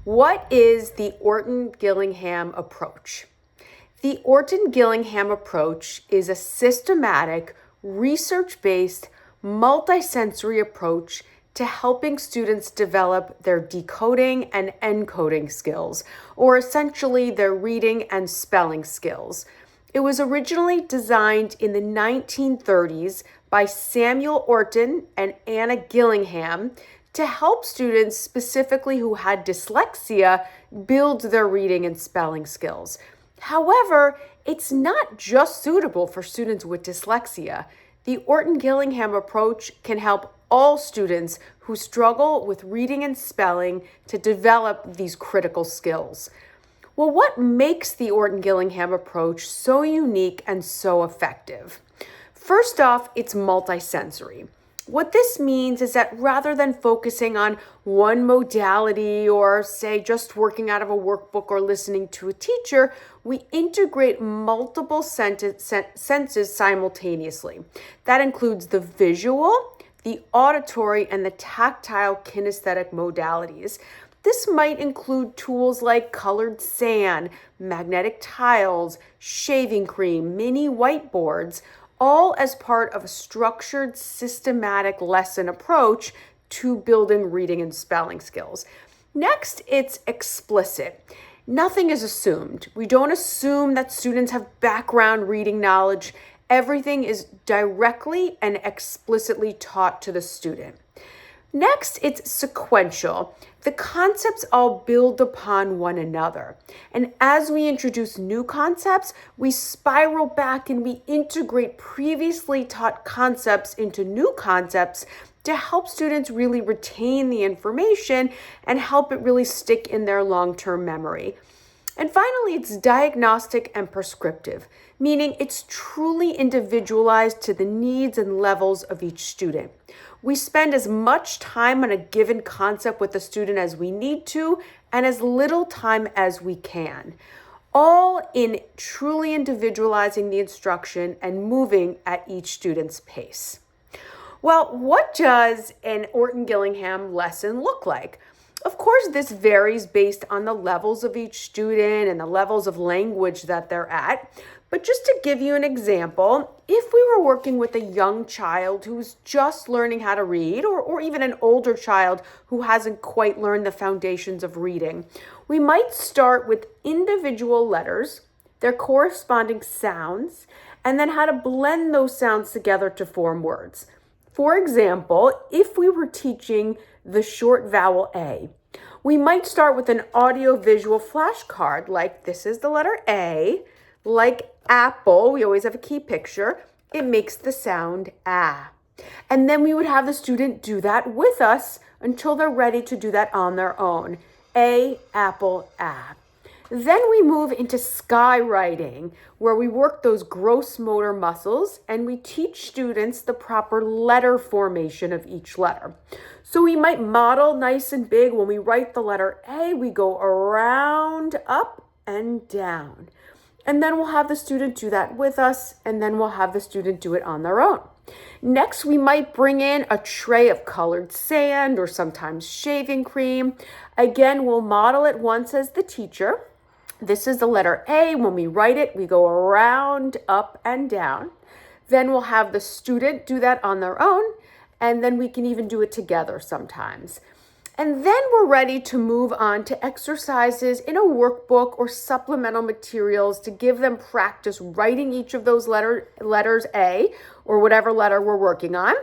What is the Orton Gillingham approach? The Orton Gillingham approach is a systematic, research-based, multisensory approach to helping students develop their decoding and encoding skills, or essentially their reading and spelling skills. It was originally designed in the 1930s by Samuel Orton and Anna Gillingham to help students specifically who had dyslexia build their reading and spelling skills. However, it's not just suitable for students with dyslexia. The Orton Gillingham approach can help all students who struggle with reading and spelling to develop these critical skills. Well, what makes the Orton Gillingham approach so unique and so effective? First off, it's multisensory. What this means is that rather than focusing on one modality or, say, just working out of a workbook or listening to a teacher, we integrate multiple senses simultaneously. That includes the visual, the auditory, and the tactile kinesthetic modalities. This might include tools like colored sand, magnetic tiles, shaving cream, mini whiteboards, all as part of a structured, systematic lesson approach to building reading and spelling skills. Next, it's explicit. Nothing is assumed. We don't assume that students have background reading knowledge. Everything is directly and explicitly taught to the student. Next, it's sequential. The concepts all build upon one another. And as we introduce new concepts, we spiral back and we integrate previously taught concepts into new concepts to help students really retain the information and help it really stick in their long-term memory. And finally, it's diagnostic and prescriptive, meaning it's truly individualized to the needs and levels of each student. We spend as much time on a given concept with the student as we need to and as little time as we can, all in truly individualizing the instruction and moving at each student's pace. Well, what does an Orton Gillingham lesson look like? Of course, this varies based on the levels of each student and the levels of language that they're at. But just to give you an example, if we were working with a young child who's just learning how to read, or even an older child who hasn't quite learned the foundations of reading, we might start with individual letters, their corresponding sounds, and then how to blend those sounds together to form words. For example, if we were teaching the short vowel A, we might start with an audio-visual flashcard, like this is the letter A, like apple, we always have a key picture, it makes the sound ah. And then we would have the student do that with us until they're ready to do that on their own. A, apple, ah. Then we move into skywriting, where we work those gross motor muscles and we teach students the proper letter formation of each letter. So we might model nice and big. When we write the letter A, we go around, up, and down. And then we'll have the student do that with us, and then we'll have the student do it on their own. Next, we might bring in a tray of colored sand or sometimes shaving cream. Again, we'll model it once as the teacher. This is the letter A. When we write it, we go around, up, and down. Then we'll have the student do that on their own, and then we can even do it together sometimes. And then we're ready to move on to exercises in a workbook or supplemental materials to give them practice writing each of those letters A, or whatever letter we're working on.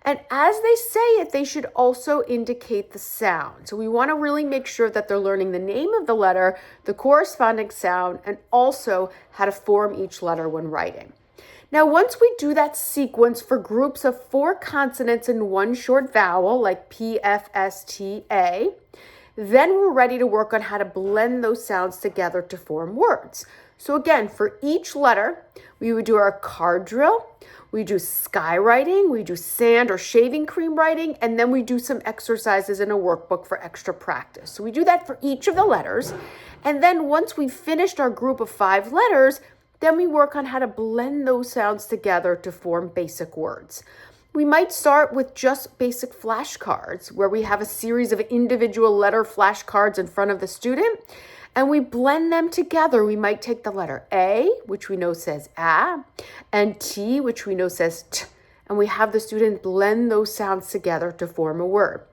And as they say it, they should also indicate the sound. So we want to really make sure that they're learning the name of the letter, the corresponding sound, and also how to form each letter when writing. Now, once we do that sequence for groups of 4 consonants and 1 short vowel, like P, F, S, T, A, then we're ready to work on how to blend those sounds together to form words. So again, for each letter, we would do our card drill, we do skywriting, we do sand or shaving cream writing, and then we do some exercises in a workbook for extra practice. So we do that for each of the letters. And then once we've finished our group of 5 letters, then we work on how to blend those sounds together to form basic words. We might start with just basic flashcards where we have a series of individual letter flashcards in front of the student and we blend them together. We might take the letter A, which we know says A, and T, which we know says T, and we have the student blend those sounds together to form a word.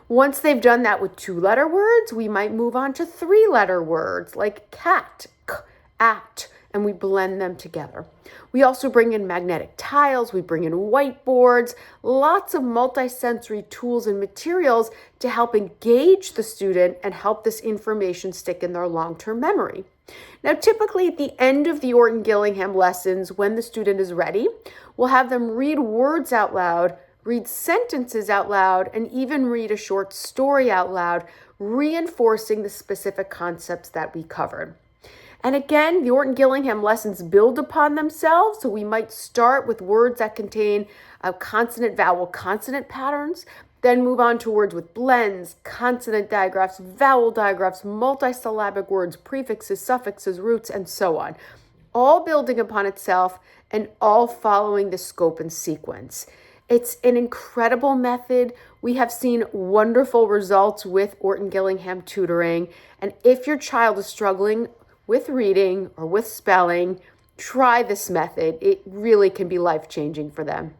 Once they've done that with 2-letter words, we might move on to 3-letter words like cat, k, at, and we blend them together. We also bring in magnetic tiles, we bring in whiteboards, lots of multisensory tools and materials to help engage the student and help this information stick in their long-term memory. Now, typically at the end of the Orton Gillingham lessons, when the student is ready, we'll have them read words out loud, read sentences out loud, and even read a short story out loud, reinforcing the specific concepts that we covered. And again, the Orton Gillingham lessons build upon themselves, so we might start with words that contain consonant, vowel, consonant patterns, then move on to words with blends, consonant digraphs, vowel digraphs, multisyllabic words, prefixes, suffixes, roots, and so on, all building upon itself and all following the scope and sequence. It's an incredible method. We have seen wonderful results with Orton Gillingham tutoring, and if your child is struggling with reading or with spelling, try this method. It really can be life-changing for them.